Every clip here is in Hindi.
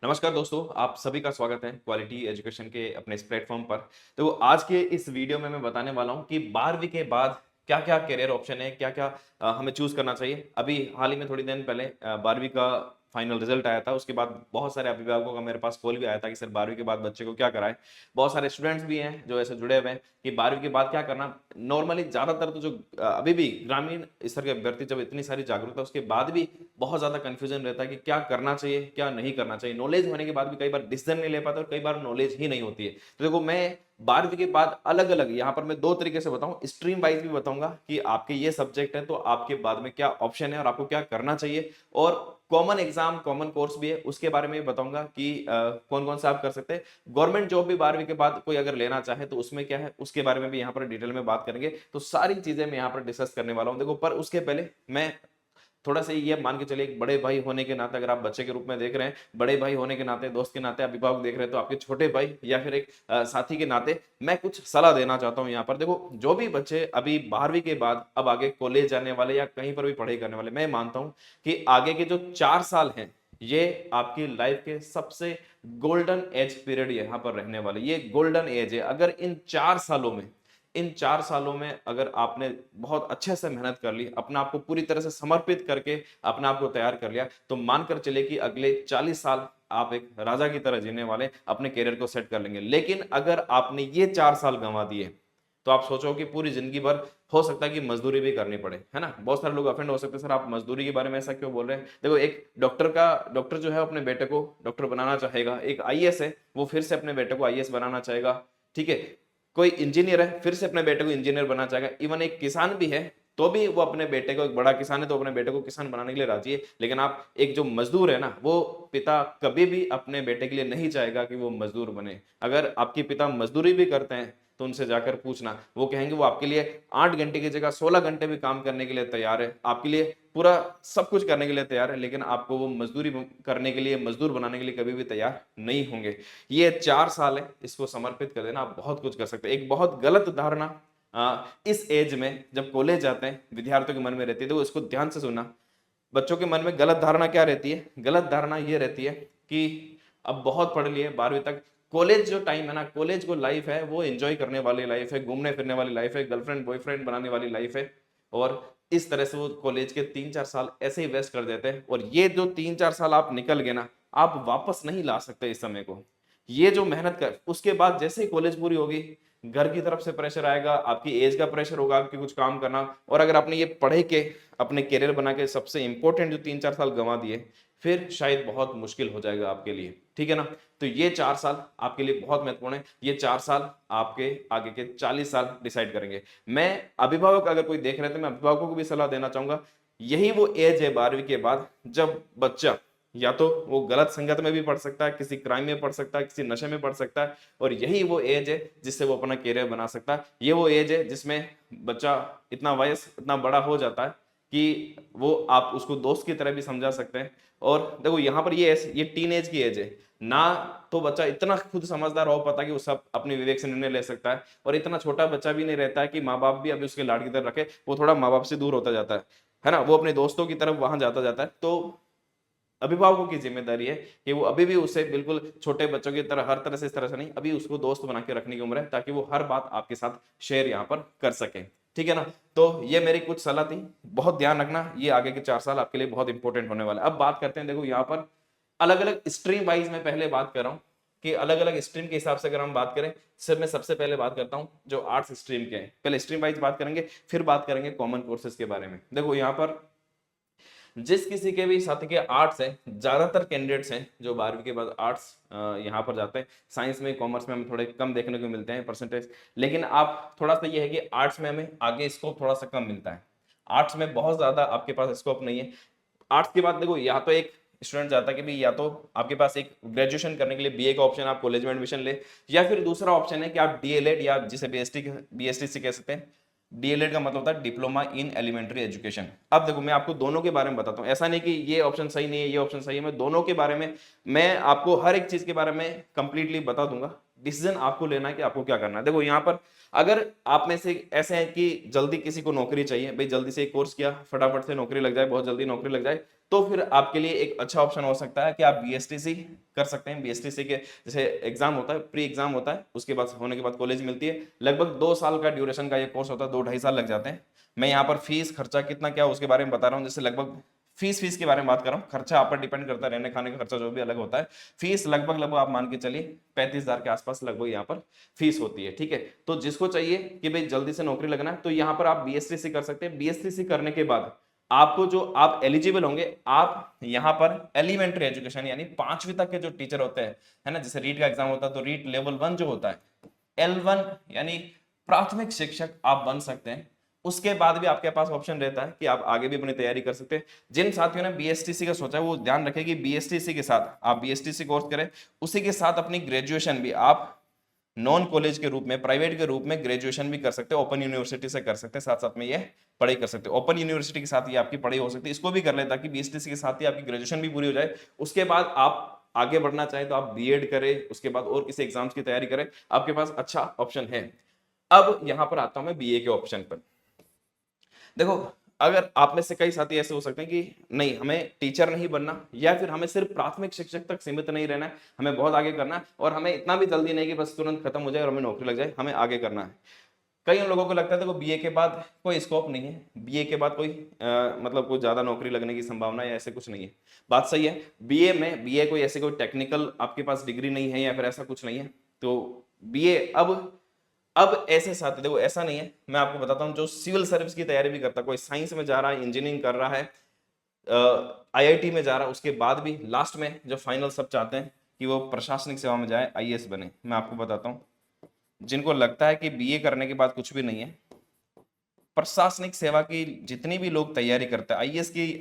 नमस्कार दोस्तों, आप सभी का स्वागत है क्वालिटी एजुकेशन के अपने इस प्लेटफॉर्म पर। तो आज के इस वीडियो में मैं बताने वाला हूं कि 12वीं के बाद क्या-क्या करियर ऑप्शन है, क्या-क्या हमें चूज़ करना चाहिए। अभी हाल ही में थोड़ी दिन पहले 12वीं का फाइनल रिजल्ट आया था। उसके बाद बहुत सारे अभिभावकों का मेरे पास कॉल भी आया था कि सर 12वीं के बाद बच्चे को क्या कराएँ? बहुत सारे स्टूडेंट्स भी हैं जो ऐसे जुड़े हुए हैं कि 12वीं के बाद क्या करना? नॉर्मली ज़्यादातर तो जो अभी भी ग्रामीण स्तर के अभ्यर्थी जब इतनी सारी जागरूकता उसके बाद भी बहुत ज़्यादा कन्फ्यूजन रहता है कि क्या करना चाहिए, क्या नहीं करना चाहिए। नॉलेज होने के बाद भी कई बार डिसीजन नहीं ले पाते और कई बार नॉलेज ही नहीं होती है। तो देखो मैं 12वीं के बाद अलग-अलग यहाँ पर मैं 2 तरीके से बताऊँ, स्ट्रीम वाइज़ भी बताऊँगा कि आपके ये सब्जेक्ट है तो आपके बाद में क्या ऑप्शन है और आपको क्या करना चाहिए और कॉमन एग्ज़ाम, कॉमन कोर्स भी है, उसके बारे में भी बताऊँगा कि कौन-कौन सा आप कर सकते हैं। गवर्नमेंट जॉब भी 12वीं के बाद कोई अगर लेना चाहे तो उसमें क्या है, उसके बारे में भी यहाँ पर डिटेल में बात करेंगे। तो सारी चीज़ें मैं यहाँ पर डिस्कस करने वाला हूँ। देखो पर उसके पहले मैं थोड़ा-सा ये मान के चलिए एक बड़े भाई होने के नाते अगर आप बच्चे के रूप में देख रहे हैं, बड़े भाई होने के नाते, दोस्त के नाते अभिभावक देख रहे हैं तो आपके छोटे भाई या फिर एक साथी के नाते मैं कुछ सलाह देना चाहता हूँ यहाँ पर। देखो, जो भी बच्चे अभी 12वीं के बाद अब आगे कॉलेज जाने वाले या कहीं पर भी पढ़ाई करने वाले, मैं मानता हूँ कि आगे के जो 4 साल हैं, ये आपकी लाइफ के सबसे गोल्डन एज पीरियड यहाँ पर रहने वाले। ये गोल्डन एज है। अगर इन 4 सालों में अगर आपने बहुत अच्छे से मेहनत कर ली, अपने आप को पूरी तरह से समर्पित करके अपने आप को तैयार कर लिया, तो मानकर चलिए कि अगले 40 साल आप एक राजा की तरह जीने वाले, अपने करियर को सेट कर लेंगे। लेकिन अगर आपने ये 4 साल गँवा दिए, तो आप सोचो कि पूरी ज़िंदगी भर हो सकता है कि मज़दूरी भी करनी पड़े, है ना? बहुत सारे लोग ऑफेंड हो सकते हैं, सर आप मज़दूरी के बारे में ऐसा क्यों बोल रहे हैं? देखो, एक डॉक्टर जो है अपने बेटे को डॉक्टर बनाना चाहेगा, एक आईएएस है, वो फिर से अपने बेटे को आईएएस बनाना चाहेगा, ठीक है? कोई इंजीनियर है, फिर से अपने बेटे को इंजीनियर बनाना चाहेगा। इवन एक किसान भी है, तो भी वो अपने बेटे को एक बड़ा किसान है, तो अपने बेटे को किसान बनाने के लिए राज़ी है। लेकिन आप एक जो मज़दूर है ना, वो पिता कभी भी अपने बेटे के लिए नहीं चाहेगा कि वो मज़दूर बने। अगर आपके पिता मज़दूरी भी करते हैं, तो उनसे जाकर पूछना, वो कहेंगे वो आपके लिए 8 घंटे की जगह 16 घंटे भी काम करने के लिए तैयार है। आपके लिए पूरा सब कुछ करने के लिए तैयार है, लेकिन आपको वो मज़दूरी करने के लिए, मज़दूर बनाने के लिए कभी भी तैयार नहीं होंगे। ये 4 साल है, इसको समर्पित कर देना, आप बहुत कुछ कर सकते हैं। एक बहुत गलत धारणा इस एज में जब कॉलेज जाते हैं, विद्यार्थियों के मन में रहती है, तो इसको ध्यान से सुनना। बच्चों के मन में गलत धारणा क्या रहती है? गलत धारणा ये रहती है कि अब बहुत पढ़ लिए 12वीं तक, कॉलेज जो टाइम है ना, कॉलेज को लाइफ है, वो एन्जॉय करने वाली लाइफ है, घूमने-फिरने वाली लाइफ है, गर्लफ्रेंड, बॉयफ्रेंड बनाने वाली लाइफ है और इस तरह से वो कॉलेज के 3-4 साल ऐसे ही वेस्ट कर देते हैं और ये जो 3-4 साल आप निकल गए ना, आप वापस नहीं ला सकते इस समय को। ये जो मेहनत कर उसके बाद जैसे ही कॉलेज पूरी होगी, घर की तरफ से प्रेशर आएगा, आपकी एज का प्रेशर होगा कि कुछ काम करना और अगर आपने ये पढ़ के अपने करियर बना के सबसे इंपॉर्टेंट जो 3-4 साल गँवा दिए, फिर शायद बहुत मुश्किल हो जाएगा आपके लिए, ठीक है ना? तो ये 4 साल आपके लिए बहुत महत्वपूर्ण है। ये 4 साल आपके आगे के 40 साल डिसाइड करेंगे। मैं अभिभावक अगर कोई देख रहे हैं तो मैं अभिभावकों को भी सलाह देना चाहूँगा, यही वो एज है 12वीं के बाद जब बच्चा या तो वो गलत संगत में भी पड़ सकता है, किसी क्राइम में पड़ सकता है, किसी नशे में पड़ सकता है और यही वो एज है जिससे वो अपना करियर बना सकता है। ये वो एज है जिसमें बच्चा इतना वयस इतना बड़ा हो जाता है कि वो आप उसको दोस्त की तरह भी समझा सकते हैं और देखो यहाँ पर ये टीनेज की एज है। ना तो बच्चा इतना खुद समझदार हो पाता कि वो सब अपने विवेक से निर्णय ले सकता है और इतना छोटा बच्चा भी नहीं रहता है कि माँ-बाप भी अभी उसके लाड की तरह रखे, वो थोड़ा माँ-बाप से दूर होता जाता है ना? वो अपने दोस्तों की तरफ वहाँ जाता है। तो अभिभावकों की ज़िम्मेदारी है कि वो अभी भी उसे बिल्कुल छोटे बच्चों की तरह हर तरह से इस तरह से नहीं, अभी उसको दोस्त बना के रखने की उम्र है ताकि वो हर बात आपके साथ शेयर यहाँ पर कर सके। ठीक है ना? तो ये मेरी कुछ सलाह थी। बहुत ध्यान रखना, ये आगे के 4 साल आपके लिए बहुत इंपॉर्टेंट होने वाला है। अब बात करते हैं, देखो यहाँ पर अलग-अलग स्ट्रीम वाइज़ मैं पहले बात कर रहा हूँ कि अलग-अलग स्ट्रीम के हिसाब से अगर हम बात करें, सिर्फ मैं सबसे पहले बात करता हूँ जो आर्ट्स स्ट्रीम के हैं। पहले स्ट्रीम वाइज़ बात करेंगे, फिर बात करेंगे कॉमन कोर्सेज़ के बारे में। देखो यहाँ पर जिस किसी के भी साथी के आर्ट्स है, ज्यादातर कैंडिडेट्स हैं जो 12वीं के बाद आर्ट्स यहाँ पर जाते हैं। साइंस में, कॉमर्स में हमें थोड़े कम देखने को मिलते हैं परसेंटेज, लेकिन आप थोड़ा सा ये है कि आर्ट्स में हमें आगे स्कोप थोड़ा सा कम मिलता है। आर्ट्स में बहुत ज्यादा आपके पास स्कोप नहीं है। आर्ट्स के बाद देखो या तो एक स्टूडेंट जाता है कि भाई या तो आपके पास एक ग्रेजुएशन करने के लिए बीए का ऑप्शन, आप कॉलेज में एडमिशन ले, या फिर दूसरा ऑप्शन है कि आप डीएलएड या जिसे बीएसटी कह सकते हैं। डीएलएड का मतलब होता है डिप्लोमा इन एलिमेंट्री एजुकेशन। अब देखो मैं आपको दोनों के बारे में बताता हूँ, ऐसा नहीं कि ये ऑप्शन सही नहीं है, ये ऑप्शन सही है, मैं दोनों के बारे में, मैं आपको हर एक चीज के बारे में कंप्लीटली बता दूंगा। डिसीजन आपको लेना है कि आपको क्या करना है। देखो यहाँ पर अगर आप में से ऐसे हैं कि जल्दी किसी को नौकरी चाहिए, भाई जल्दी से एक कोर्स किया, फटाफट से नौकरी लग जाए, बहुत जल्दी नौकरी लग जाए, तो फिर आपके लिए एक अच्छा ऑप्शन हो सकता है कि आप बीएसटीसी कर सकते हैं। बीएसटीसी के जैसे एग्जाम होता है, प्री एग्जाम होता है, उसके बाद होने के बाद कॉलेज मिलती है, लगभग 2 साल का ड्यूरेशन का ये कोर्स होता है, 2-2.5 साल लग जाते हैं। मैं यहाँ पर फीस खर्चा कितना क्या उसके बारे में बता रहा हूँ, जैसे लगभग फीस के बारे में बात कर रहा हूँ, खर्चा आप पर डिपेंड करता है, रहने खाने का खर्चा जो भी अलग होता है। फीस लगभग आप मान के चलिए 35,000 के आसपास लगभग यहाँ पर फीस होती है, ठीक है। तो जिसको चाहिए कि भाई जल्दी से नौकरी लगना है, तो यहाँ पर आप बीएसटीसी कर सकते हैं। बीएसटीसी करने के बाद आपको जो आप एलिजिबल होंगे, आप यहाँ पर एलिमेंट्री एजुकेशन यानी 5वीं तक के जो टीचर होते हैं, है ना, जैसे रीट का एग्जाम होता है, तो रीट लेवल 1 जो होता है, L1 यानी प्राथमिक शिक्षक आप बन सकते हैं। उसके बाद भी आपके पास ऑप्शन रहता है कि आप आगे भी अपनी तैयारी कर सकते हैं। जिन साथियों ने बीएसटीसी का सोचा है वो ध्यान रखें कि बीएसटीसी के साथ आप बीएसटीसी कोर्स करें, उसी के साथ अपनी ग्रेजुएशन भी आप नॉन कॉलेज के रूप में, प्राइवेट के रूप में ग्रेजुएशन भी कर सकते हैं, ओपन यूनिवर्सिटी से कर सकते हैं, साथ साथ में ये पढ़ाई कर सकते हैं। ओपन यूनिवर्सिटी के साथ ये आपकी पढ़ाई हो सकती है, इसको भी कर ले ताकि बीएसटीसी के साथ ही आपकी ग्रेजुएशन भी पूरी हो जाए। उसके बाद आप आगे बढ़ना चाहें तो आप बीएड करें, उसके बाद और किसी एग्जाम्स की तैयारी करें, आपके पास अच्छा ऑप्शन है। अब यहां पर आता हूं मैं बीए के ऑप्शन पर। देखो, अगर आप में से कई साथी ऐसे हो सकते हैं कि नहीं हमें टीचर नहीं बनना, या फिर हमें सिर्फ प्राथमिक शिक्षक तक सीमित नहीं रहना है, हमें बहुत आगे करना है, और हमें इतना भी जल्दी नहीं कि बस तुरंत खत्म हो जाए और हमें नौकरी लग जाए, हमें आगे करना है। कई लोगों को लगता है देखो बीए के बाद कोई स्कोप नहीं है, बीए के बाद कोई मतलब कोई ज्यादा नौकरी लगने की संभावना या ऐसे कुछ नहीं है। बात सही है, बीए कोई ऐसे कोई टेक्निकल आपके पास डिग्री नहीं है या फिर ऐसा कुछ नहीं है। तो बीए अब ऐसे साथी देखो, ऐसा नहीं है, मैं आपको बताता हूँ, जो सिविल सर्विस की तैयारी भी करता है, कोई साइंस में जा रहा है, इंजीनियरिंग कर रहा है, आईआईटी में जा रहा है, उसके बाद भी लास्ट में जो फाइनल सब चाहते हैं कि वो प्रशासनिक सेवा में जाए, आईएएस बने। मैं आपको बताता हूँ, जिनको लगता है कि बीए करने के बाद कुछ भी नहीं है, प्रशासनिक सेवा की जितनी भी लोग तैयारी करते हैं,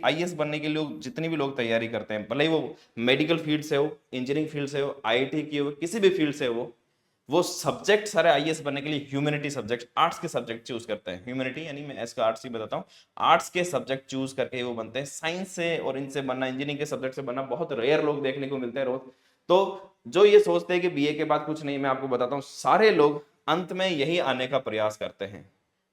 आईएएस बनने के लिए जितनी भी लोग तैयारी करते हैं, भले ही वो मेडिकल फील्ड से हो, इंजीनियरिंग फील्ड से हो, आईआईटी की हो, किसी भी फील्ड से हो, वो सब्जेक्ट सारे आईएएस बनने के लिए ह्यूमैनिटी सब्जेक्ट, आर्ट्स के सब्जेक्ट चूज करते हैं। ह्यूमैनिटी यानी मैं इसका आर्ट्स ही बताता हूँ, आर्ट्स के सब्जेक्ट चूज करके वो बनते हैं। साइंस से और इनसे बनना, इंजीनियरिंग के सब्जेक्ट से बनना बहुत रेयर लोग देखने को मिलते हैं रोज। तो जो ये सोचते हैं कि बीए के बाद कुछ नहीं, मैं आपको बताता हूँ, सारे लोग अंत में यही आने का प्रयास करते हैं।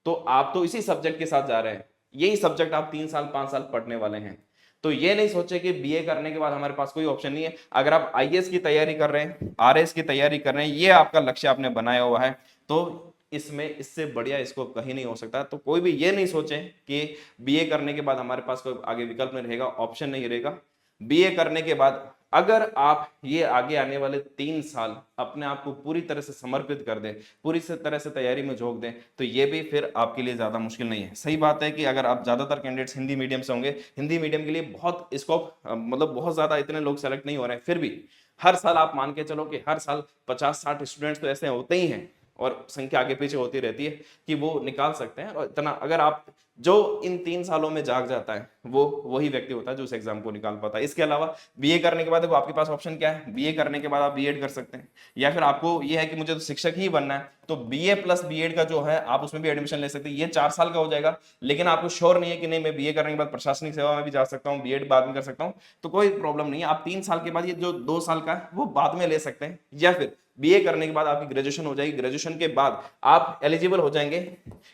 तो आप तो इसी सब्जेक्ट के साथ जा रहे हैं, यही सब्जेक्ट आप 3 साल 5 साल पढ़ने वाले हैं। तो ये नहीं सोचे कि बीए करने के बाद हमारे पास कोई ऑप्शन नहीं है। अगर आप आईएएस की तैयारी कर रहे हैं, आरएएस की तैयारी कर रहे हैं, ये आपका लक्ष्य आपने बनाया हुआ है, तो इसमें इससे बढ़िया स्कोप कहीं नहीं हो सकता। तो कोई भी ये नहीं सोचे कि बीए करने के बाद हमारे पास कोई आगे विकल्प नहीं रहेगा, ऑप्शन नहीं रहेगा। बीए करने के बाद अगर आप ये आगे आने वाले 3 साल अपने आप को पूरी तरह से समर्पित कर दें, पूरी तरह से तैयारी में झोंक दें, तो ये भी फिर आपके लिए ज्यादा मुश्किल नहीं है। सही बात है कि अगर आप ज्यादातर कैंडिडेट्स हिंदी मीडियम से होंगे, हिंदी मीडियम के लिए बहुत स्कोप, मतलब बहुत ज्यादा इतने लोग सेलेक्ट नहीं हो रहे हैं, फिर भी हर साल आप मान के चलो कि हर साल 50-60 स्टूडेंट्स तो ऐसे होते ही हैं, और संख्या आगे पीछे होती रहती है कि वो निकाल सकते हैं। और इतना अगर आप जो इन 3 सालों में जाग जाता है, वो वही व्यक्ति होता है जो उस एग्जाम को निकाल पाता है। इसके अलावा बीए करने के बाद देखो आपके पास ऑप्शन क्या है, बीए करने के बाद आप बीएड कर सकते हैं, या फिर आपको ये है कि मुझे तो शिक्षक ही बनना है, तो बीए प्लस बीएड का जो है आप उसमें भी एडमिशन ले सकते हैं। ये 4 साल का हो जाएगा, लेकिन आपको श्योर नहीं है कि नहीं मैं बीए करने के बाद प्रशासनिक सेवा में भी जा सकता हूँ, बीएड बाद में कर सकता हूँ, तो कोई प्रॉब्लम नहीं है। आप 3 साल के बाद ये जो 2 साल का है वो बाद में ले सकते हैं, या फिर बीए करने के बाद आपकी ग्रेजुएशन हो जाएगी, ग्रेजुएशन के बाद आप एलिजिबल हो जाएंगे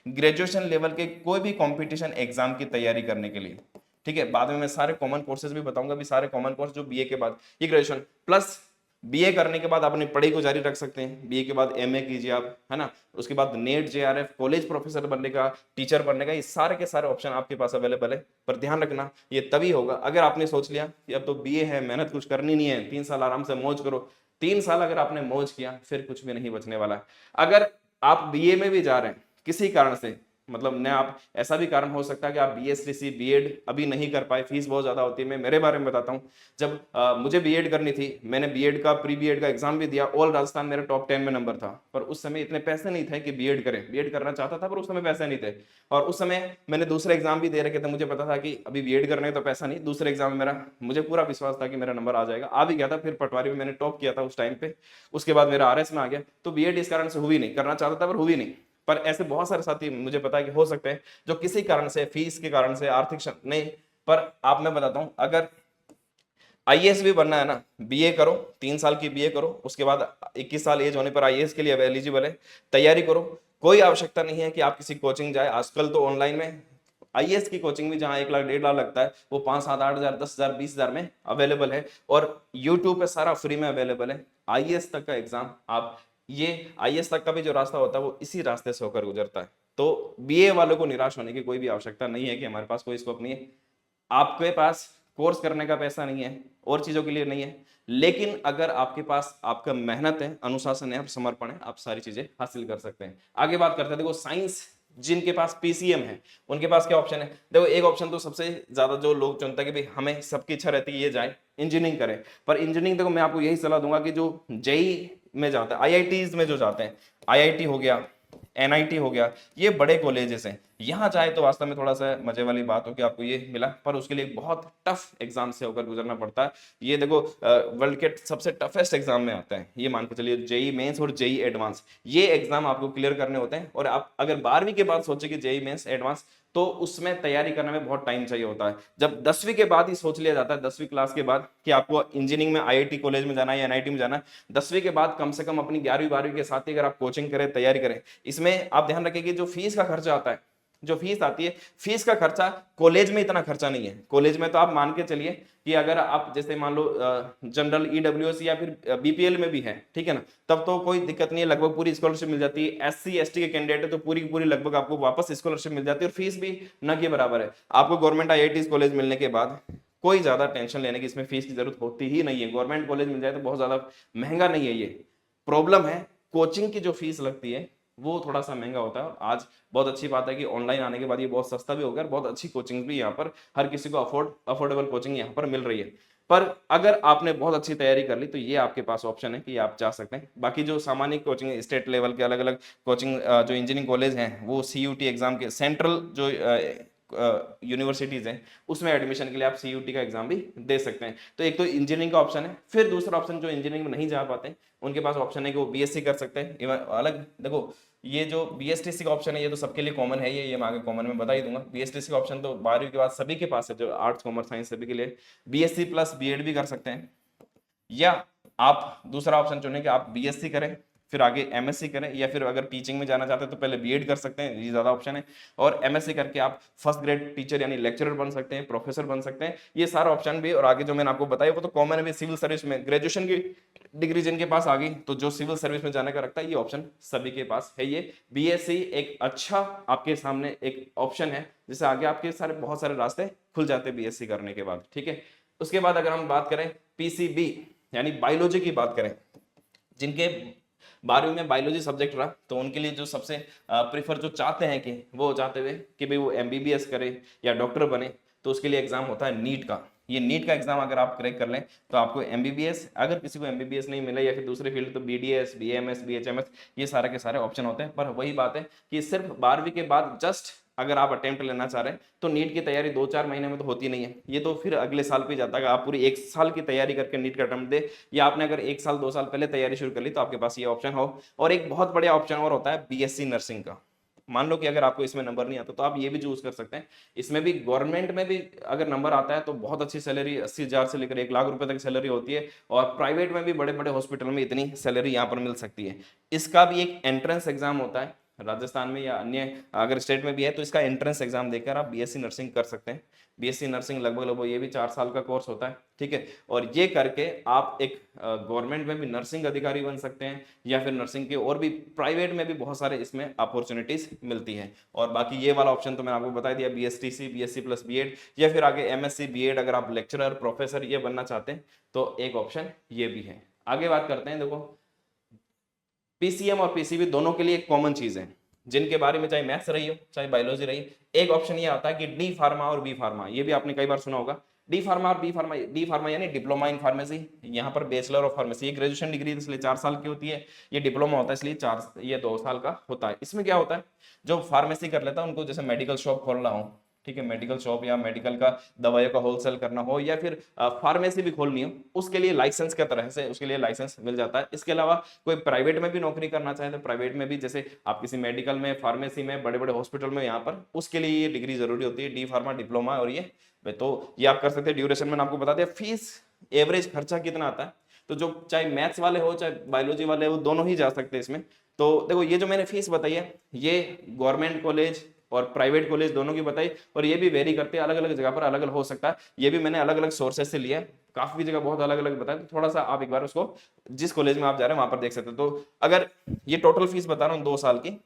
ग्रेजुएशन लेवल के कोई भी कंपटीशन एग्जाम की तैयारी करने के लिए। ठीक है, बाद में मैं सारे कॉमन कोर्सेज भी बताऊंगा, भी सारे कॉमन कोर्स जो बीए के बाद, ये ग्रेजुएशन प्लस बीए करने के बाद अपनी पढ़ाई को जारी रख सकते हैं। बीए के बाद एमए कीजिए आप, है ना, उसके बाद नेट जेआरएफ, कॉलेज प्रोफेसर बनने का, टीचर बनने का, ये सारे के सारे ऑप्शन आपके पास अवेलेबल है। पर ध्यान रखना, ये तभी होगा अगर आपने सोच लिया कि अब तो बीए है, मेहनत कुछ करनी नहीं है, 3 साल आराम से मौज करो। 3 साल अगर आपने मौज किया, फिर कुछ भी नहीं बचने वाला है। अगर आप बीए में भी जा रहे हैं किसी कारण से, मतलब न आप, ऐसा भी कारण हो सकता है कि आप बीएसटीसी बीएड अभी नहीं कर पाए, फीस बहुत ज्यादा होती है। मैं मेरे बारे में बताता हूँ, जब मुझे बीएड करनी थी, मैंने बीएड का प्री बीएड का एग्जाम भी दिया, ऑल राजस्थान मेरा टॉप 10 में नंबर था, पर उस समय इतने पैसे नहीं थे कि बीएड करें। बीएड करना चाहता था पर उस समय पैसे नहीं थे, और उस समय मैंने दूसरे एग्जाम भी दे रखे थे, मुझे पता था कि अभी बीएड करने तो पैसा नहीं, दूसरे एग्जाम में मेरा, मुझे पूरा विश्वास था कि मेरा नंबर आ जाएगा, आ भी गया था। फिर पटवारी में मैंने टॉप किया था उस टाइम पे, उसके बाद मेरा आरएस में आ गया। तो बीएड इस कारण से हुई नहीं, करना चाहता था पर हुई नहीं। पर ऐसे बहुत सारे साथी मुझे पता है कि हो सकते हैं जो किसी कारण से, फीस के कारण से, आर्थिक नहीं, पर आप, मैं बताता हूं, अगर आईएएस भी बनना है ना, बीए करो, 3 साल की बीए करो, उसके बाद 21 साल एज होने पर आईएएस के लिए अब एलिजिबल है, तैयारी करो। कोई आवश्यकता नहीं है कि आप किसी कोचिंग जाए, आजकल तो ऑनलाइन में आईएएस की कोचिंग भी जहां 1 लाख 1.5 लाख लगता है, वो 5, 7, 8 हजार, 10 हजार, 20 हजार में अवेलेबल है, और यूट्यूब पे सारा फ्री में अवेलेबल है। आईएएस तक का एग्जाम आप, ये आईएएस तक का भी जो रास्ता होता है वो इसी रास्ते से होकर गुजरता है। तो बीए वालों को निराश होने की कोई भी आवश्यकता नहीं है कि हमारे पास कोई स्कोप नहीं है। आपके पास कोर्स करने का पैसा नहीं है, और चीजों के लिए नहीं है, लेकिन अगर आपके पास आपका मेहनत है, अनुशासन है और समर्पण है, आप सारी चीजें हासिल कर सकते हैं। आगे बात करते हैं, देखो साइंस जिनके पास पीसीएम है उनके पास क्या ऑप्शन है। देखो एक ऑप्शन तो सबसे ज्यादा जो लोग चुनते हैं कि भाई हमें सबकी इच्छा रहती है ये जाए इंजीनियरिंग करें, पर इंजीनियरिंग देखो मैं आपको यही सलाह दूंगा कि जो जेई में जाते हैं, आईआईटीज में जो जाते हैं, आईआईटी हो गया, एनआईटी हो गया, ये बड़े कॉलेजेस हैं, यहाँ जाए तो वास्तव में थोड़ा सा मजे वाली बात हो कि आपको ये मिला, पर उसके लिए बहुत टफ एग्जाम से होकर गुजरना पड़ता है। ये देखो वर्ल्ड के सबसे टफेस्ट एग्जाम में आता है, ये मान के चलिए जेई मेंस और जेई एडवांस, ये एग्जाम आपको क्लियर करने होते हैं। और आप अगर 12वीं के बाद सोचे कि जेई मेंस एडवांस, तो उसमें तैयारी करने में बहुत टाइम चाहिए होता है। जब 10वीं के बाद ही सोच लिया जाता है, 10वीं क्लास के बाद, कि आपको इंजीनियरिंग में आईआईटी कॉलेज में जाना है या एनआईटी में जाना है, 10वीं के बाद कम से कम अपनी 11वीं 12वीं के साथ ही अगर आप कोचिंग करें, तैयारी करें, इसमें आप ध्यान रखें कि जो फीस का खर्चा आता है, जो फीस आती है, फीस का खर्चा कॉलेज में इतना खर्चा नहीं है। कॉलेज में तो आप मान के चलिए कि अगर आप जैसे मान लो जनरल ईडब्ल्यूएस या फिर बीपीएल में भी है, ठीक है ना, तब तो कोई दिक्कत नहीं है, लगभग पूरी स्कॉलरशिप मिल जाती है। एससी एसटी के कैंडिडेट है तो पूरी की पूरी लगभग आपको वापस स्कॉलरशिप मिल जाती है, और फीस भी न के बराबर है। आपको गवर्नमेंट आईआईटी कॉलेज मिलने के बाद कोई ज्यादा टेंशन लेने की इसमें फीस की जरूरत होती ही नहीं है। गवर्नमेंट कॉलेज मिल जाए तो बहुत ज्यादा महंगा नहीं है। ये प्रॉब्लम है कोचिंग की जो फीस लगती है वो थोड़ा सा महंगा होता है। आज बहुत अच्छी बात है कि ऑनलाइन आने के बाद ये बहुत सस्ता भी हो गया, बहुत अच्छी कोचिंग भी यहाँ पर हर किसी को अफोर्डेबल कोचिंग यहाँ पर मिल रही है। पर अगर आपने बहुत अच्छी तैयारी कर ली तो ये आपके पास ऑप्शन है कि आप जा सकते हैं। बाकी जो सामान्य कोचिंग स्टेट लेवल के अलग अलग कोचिंग जो इंजीनियरिंग कॉलेज हैं, वो सीयूटी एग्जाम के सेंट्रल जो यूनिवर्सिटीज हैं उसमें एडमिशन के लिए आप सीयूटी का एग्जाम भी दे सकते हैं। तो एक तो इंजीनियरिंग का ऑप्शन है। फिर दूसरा ऑप्शन, जो इंजीनियरिंग में नहीं जा पाते उनके पास ऑप्शन है कि वो बीएससी कर सकते हैं। अलग देखो, ये जो बीएसटीसी का ऑप्शन है ये तो सबके लिए कॉमन है, ये मैं आगे कॉमन में बता ही दूंगा। बीएसटीसी का ऑप्शन तो 12वीं के बाद सभी के पास है, जो आर्ट्स कॉमर्स साइंस सभी के लिए। बीएससी प्लस बीएड भी कर सकते हैं, या आप दूसरा ऑप्शन चुनें कि आप बीएससी करें फिर आगे एमएससी करें, या फिर अगर टीचिंग में जाना चाहते हैं तो पहले बीएड कर सकते हैं, ये ज्यादा ऑप्शन है। और एमएससी करके आप फर्स्ट ग्रेड टीचर यानी लेक्चरर बन सकते हैं, प्रोफेसर बन सकते हैं, ये सारा ऑप्शन भी। और आगे जो मैंने आपको बताया वो तो कॉमन है भी। सिविल सर्विस में ग्रेजुएशन की डिग्री जिनके पास आ गई तो जो सिविल सर्विस में जाने का रखता है, ये ऑप्शन सभी के पास है। ये बीएससी एक अच्छा आपके सामने एक ऑप्शन है, जिससे आगे आपके सारे बहुत सारे रास्ते खुल जाते हैं बीएससी करने के बाद, ठीक है। उसके बाद अगर हम बात करें पीसीबी यानी बायोलॉजी की बात करें, जिनके 12वीं में बायोलॉजी सब्जेक्ट रहा, तो उनके लिए जो सबसे प्रीफर जो चाहते हैं कि वो चाहते हुए कि भाई वो एमबीबीएस करे या डॉक्टर बने, तो उसके लिए एग्जाम होता है नीट का। ये नीट का एग्जाम अगर आप क्रैक कर लें तो आपको एमबीबीएस, अगर किसी को एमबीबीएस नहीं मिले या फिर दूसरे फील्ड तो बीडीएस, बीएमएस, बीएचएमएस, ये सारे के सारे ऑप्शन होते हैं। पर वही बात है कि सिर्फ 12वीं के बाद जस्ट अगर आप अटेम्प्ट लेना चाह रहे हैं तो नीट की तैयारी 2-4 महीने में तो होती नहीं है, ये तो फिर अगले साल पे जाता है। आप पूरी 1 साल की तैयारी करके नीट का अटेम्प्ट दे, या आपने अगर 1 साल 2 साल पहले तैयारी शुरू कर ली तो आपके पास ये ऑप्शन हो। और एक बहुत बढ़िया ऑप्शन और होता है बीएससी नर्सिंग का। मान लो कि अगर आपको इसमें नंबर नहीं आता तो आप ये भी चूज कर सकते हैं। इसमें भी गवर्नमेंट में भी अगर नंबर आता है तो बहुत अच्छी सैलरी, 80,000 से लेकर 1 लाख रुपए तक सैलरी होती है, और प्राइवेट में भी बड़े बड़े हॉस्पिटल में इतनी सैलरी यहाँ पर मिल सकती है। इसका भी एक एंट्रेंस एग्जाम होता है, राजस्थान में या अन्य अगर स्टेट में भी है तो इसका एंट्रेंस एग्जाम देकर आप बीएससी नर्सिंग कर सकते हैं। बीएससी नर्सिंग लगभग ये भी 4 साल का कोर्स होता है, ठीक है। और ये करके आप एक गवर्नमेंट में भी नर्सिंग अधिकारी बन सकते हैं, या फिर नर्सिंग के और भी प्राइवेट में भी बहुत सारे इसमें अपॉर्चुनिटीज मिलती हैं। और बाकी ये वाला ऑप्शन तो मैंने आपको बता दिया, बीएसटीसी, बीएससी प्लस बीएड, या फिर आगे एमएससी बीएड अगर आप लेक्चरर प्रोफेसर ये बनना चाहते हैं तो एक ऑप्शन ये भी है। आगे बात करते हैं, देखो पीसीएम और पीसीबी दोनों के लिए एक कॉमन चीज है, जिनके बारे में चाहे मैथ्स रही हो चाहे बायोलॉजी रही, एक ऑप्शन ये आता है कि डी फार्मा और बी फार्मा। ये भी आपने कई बार सुना होगा, डी फार्मा और बी फार्मा। डी फार्मा यानी डिप्लोमा इन फार्मेसी, यहाँ पर बैचलर ऑफ फार्मेसी। ये ग्रेजुएशन डिग्री इसलिए 4 साल की होती है, ये डिप्लोमा होता है इसलिए ये 2 साल का होता है। इसमें क्या होता है, जो फार्मेसी कर लेता है उनको जैसे मेडिकल शॉप खोलना हो, ठीक है, मेडिकल शॉप या मेडिकल का दवाइयों का होलसेल करना हो, या फिर फार्मेसी भी खोलनी हो, उसके लिए लाइसेंस के तरह से उसके लिए लाइसेंस मिल जाता है। इसके अलावा कोई प्राइवेट में भी नौकरी करना चाहे तो प्राइवेट में भी, जैसे आप किसी मेडिकल में, फार्मेसी में, बड़े बड़े हॉस्पिटल में, यहाँ पर उसके लिए ये डिग्री जरूरी होती है, डी फार्मा डिप्लोमा। और ये तो ये आप कर सकते हैं। ड्यूरेशन मैंने आपको बता दिया। फीस एवरेज खर्चा कितना आता है। तो जो चाहे मैथ्स वाले हो चाहे बायोलॉजी वाले हो, दोनों ही जा सकते हैं इसमें। तो देखो ये जो मैंने फीस बताई है ये गवर्नमेंट कॉलेज और प्राइवेट कॉलेज दोनों की बताई, और ये भी वेरी करते हैं, अलग अलग जगह पर अलग अलग हो सकता है। ये भी मैंने अलग अलग सोर्सेज से लिया है, काफी जगह बहुत अलग अलग बताया, तो थोड़ा सा आप एक बार उसको जिस कॉलेज में आप जा रहे हैं वहां पर देख सकते हो। तो अगर ये टोटल फीस बता रहा हूँ 2 साल की,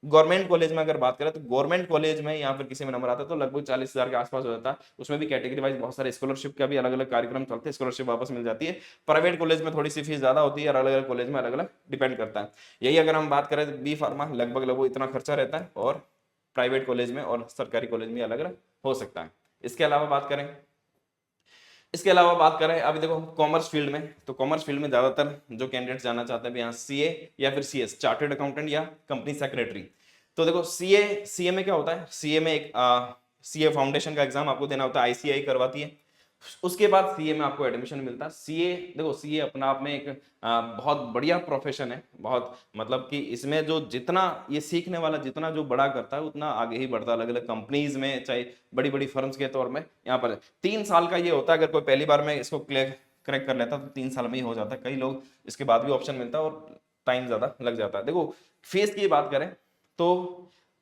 गवर्नमेंट कॉलेज में अगर बात करें तो गवर्नमेंट कॉलेज में यहाँ पर किसी में नंबर आता है तो लगभग 40,000 के आसपास हो जाता है। उसमें भी कैटेगरी वाइज बहुत सारे स्कॉलरशिप का भी अलग अलग कार्यक्रम चलते हैं, स्कॉलरशिप वापस मिल जाती है। प्राइवेट कॉलेज में थोड़ी सी फीस ज्यादा होती है और अलग अलग कॉलेज में अलग अलग डिपेंड करता है। यही अगर हम बात करें तो बी फार्मा लगभग लगभग इतना खर्चा रहता है, और प्राइवेट कॉलेज में और सरकारी कॉलेज में अलग अलग हो सकता है। इसके अलावा बात करें अभी देखो कॉमर्स फील्ड में, तो कॉमर्स फील्ड में ज्यादातर जो कैंडिडेट्स जाना चाहते हैं यहाँ सीए या फिर सीएस चार्टर्ड अकाउंटेंट या कंपनी सेक्रेटरी। तो देखो सीए में क्या होता है, सीए में एक सीए फाउंडेशन का एग्जाम आपको देना होता है, आईसीआई करवाती है। उसके बाद सीए में आपको एडमिशन मिलता है। सीए देखो सीए अपना आप में एक बहुत बढ़िया प्रोफेशन है, बहुत मतलब कि इसमें जो जितना ये सीखने वाला जितना जो बड़ा करता है उतना आगे ही बढ़ता है अलग अलग कंपनीज में, चाहे बड़ी बड़ी फर्म्स के तौर में। यहाँ पर 3 साल का ये होता है, अगर कोई पहली बार में इसको क्रैक कर लेता है तो 3 साल में ही हो जाता है। कई लोग इसके बाद भी ऑप्शन मिलता है और टाइम ज्यादा लग जाता है। देखो फीस की बात करें तो